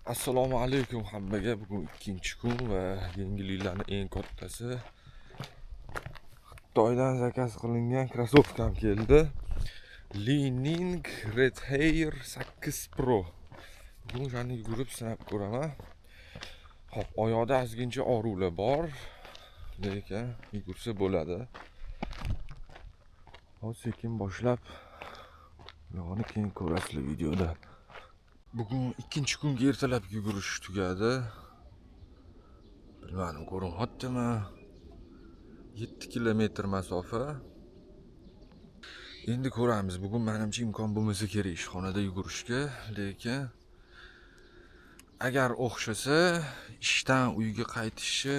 Assalomu alaykum hammaga. Bugun ikkinchi kun va yengilliklarning eng kattasi Xitoydan zakaz qilingan krossovkam keldi. Li-Ning Red Hair 8 Pro. Bugun o'shani yugurib sinab ko'raman. Hop, oyoqda ozgincha og'riqlar bor, lekin yugursa bo'ladi. Hozir sekin boshlab yog'ini keyin ko'rasizlar videoda. Bugun ikkinchi kunga ertalab yugurish tugadi. Bilmadim, ko'rinyaptimi? 7 kilometr masofa. Endi ko'ramiz. Bugun menimcha imkon bo'lmasa kerak ishxonada yugurishga, lekin agar o'xshasa ishdan uyga qaytishni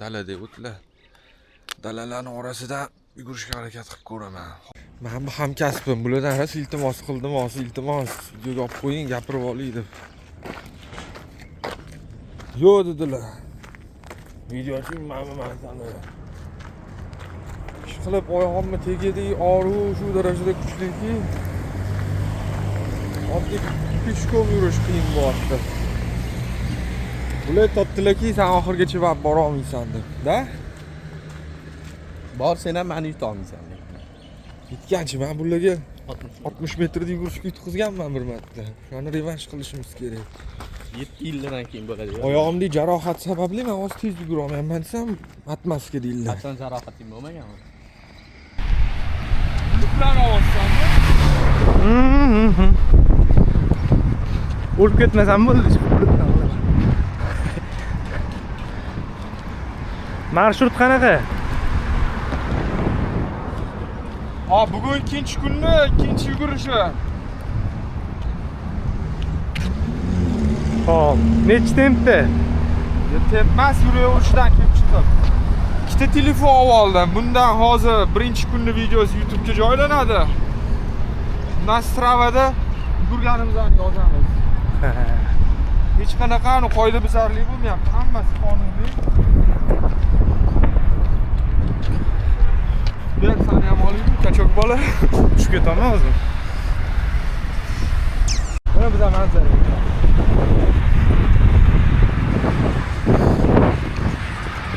dalada o'tlar. Dalalarning orasida yugurishga harakat qilib ko'raman. Men bu hamkasbim, bulardan rosa iltimos qildim, iltimos videoga olib qo'ying, gapirib oling deb. Yo'q dedilar. Video chekmayman seni. Ish qilib oyog'imni tegadi, og'riq shu darajada kuchliki. Oddiy peshkom yurish qiyin bo'lyapti. Bular topdilarki, sen oxirgacha bora olmaysan deb, da? Bor, sen ham meni yuta olmaysan. Yetganchi, men bularga 60 metrda yugurishga yutqizganman bir marta. Shuni revansh qilishimiz kerak. 7 yildan keyin bo'ladi. Oyog'imda jarohat sababli men hozir tez yugura olmayman desam, atmaska deydilar. Qachon jarohating bo'lmaganmi? Quluplarni olsanmi? O'lib ketmasam bo'ldi. Marshrut qanaqa? Bugun ikkinchi kunni, ikkinchi yugurishi. Hop, necha tempda? Tepmas yuraverishdan kelib chiqib. Ikkita telefon oldim. Bundan hozir birinchi kunni videosi YouTube'ga joylanadi. Bundan Stravada yugurganimizni yozamiz. Hech qanaqa qoidabuzarlik bo'lmayapti. Hammasi qonuniy. Berk seni ham olaymi, kachok bola. Tushib ketaman hozir. Mana bizga manzara.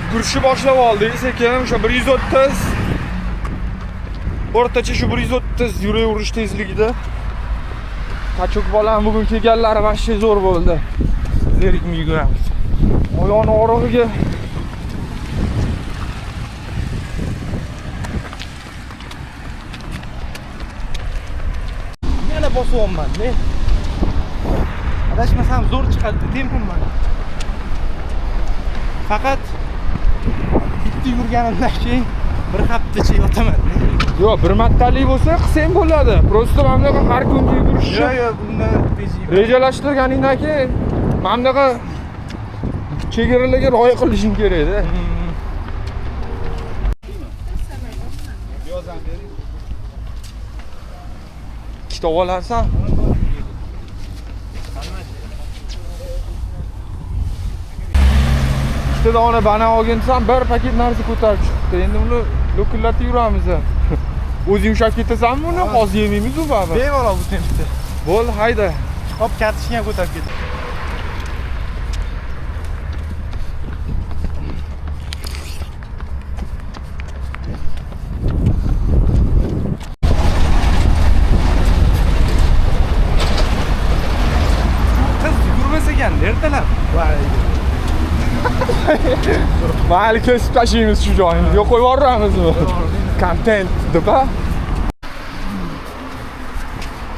Yugurishni boshlab oldik, sekin o'sha 130. O'rtacha shu 130 yuraverish tezligida. Kachok bolam bugun kelganlari vashshe zo'r bo'ldi. Zerikmi yuguramiz. Oyoqning og'rig'iga Yana bosyapman, men. Adashmasam zo'r chiqadi, tempim bor. Faqat bitta yurganimdan keyin bir haftacha yotaman. yo'q, bir martalik bo'lsa qilsang bo'ladi. Prosta mana bunaqa har kungi yugurishni Yo'q, bundan rejalashtirganingdan keyin mana bunaqa chegaralarga rioya qilishing kerak-da. yozam bering. Ikkita olarsan. Ikkita dona banan olgansan, bir paket narsa ko'tarib chiqibdi. Endi uni lo'killatib yuramiz. O'zing ushlab ketasanmi uni? Hozir yemaymiz u baribir. Bemalol bu tempda. Bo'l, hayda. Hop, kartoshkani ham ko'tarib ket. Qiz yugurmasa ekan, ertalab. Mayli, kesib tashlaymiz shu joyini. Yo'q, qo'yib yuboramizmi? Content deb-a.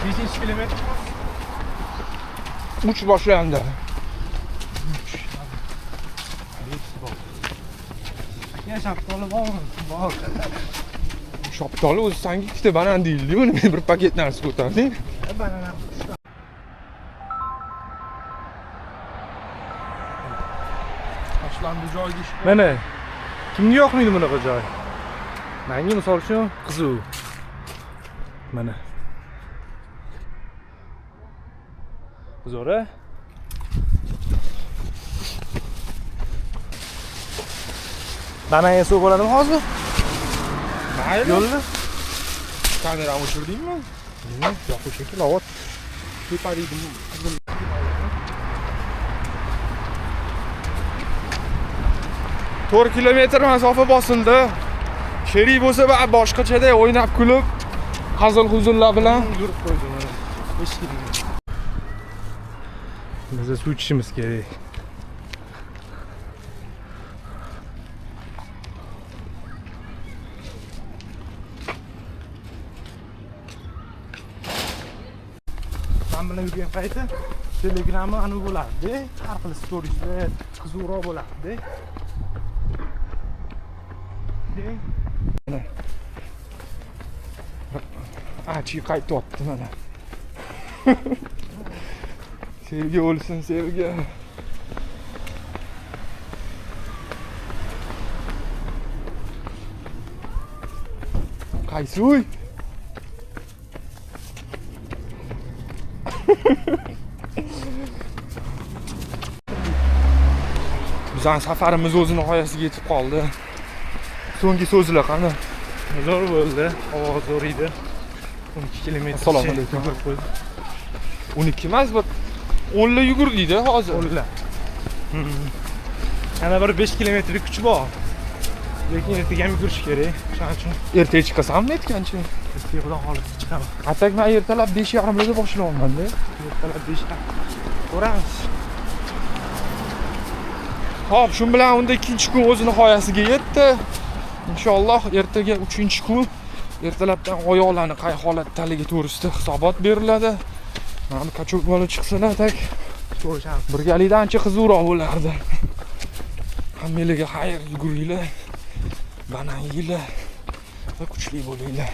5 kilometr. 3 boshlandi. Ya shaftoli bormi? Bor. Shoptoli o'zi senga ikkita banan deyildi. Buni men bir paket narsa ko'tardim. Banana. Tashlandi joyga. Mana kimga yoqmaydi bunaqa joy? Menga misol uchun qiziq. Mana. Zo'ra. Banan yesa bo'ladimi hozir? Mayli. Yo'lni. Kamerani o'chirdingmi? Yo'q, o'sha kelavot. Tepadagi 4 kilometr masofa bosildi. Sherik bo'lsa boshqachada o'ynab kulib, hazil-huzullar bilan yurib qo'ydi mana. 5 kilometr. Biz suv ichishimiz kerak. Men bilan yurgan payti Telegram'ı anu bo'lardi. Har xil storieslar qiziqroq bo'lardi. Achi qaytyapti mana. Sevgi o'lsin, sevgi. Qaysi uy? Bizning safarimiz o'z nihoyasiga yetib qoldi. So'nggi so'zlar qani? Zo'r bo'ldi. Havo zo'r edi. 12 kilometr. Assalomu alaykum. Yugurib qo'ydi. 12 emas, bir 10 la yugurdingda hozir. O'nla. Yana bir 5 kilometrlik kuch bor. Lekin ertaga ham yugurish kerak. Shuning uchun Ertaga chiqasanmi aytgancha? ertaga xudo xolisa chiqaman. Atak men ertalab 5:30 da boshlayapman-da. Ertalab 5 ta. Ko'ramiz. Xo'p, shu bilan unda ikkinchi kun o'z nihoyasiga yetdi. Inshaalloh ertaga 3-kun ertalabdan oyoqlarni qay holatdaligi to'g'risida hisobot beriladi. Mana bu kachok bola chiqsin atak. Ko'rishamiz. Birgalikda ancha qiziqroq bo'lardi. Hammalarga xayr, yuguringlar. Banan yeylar va kuchli bo'linglar.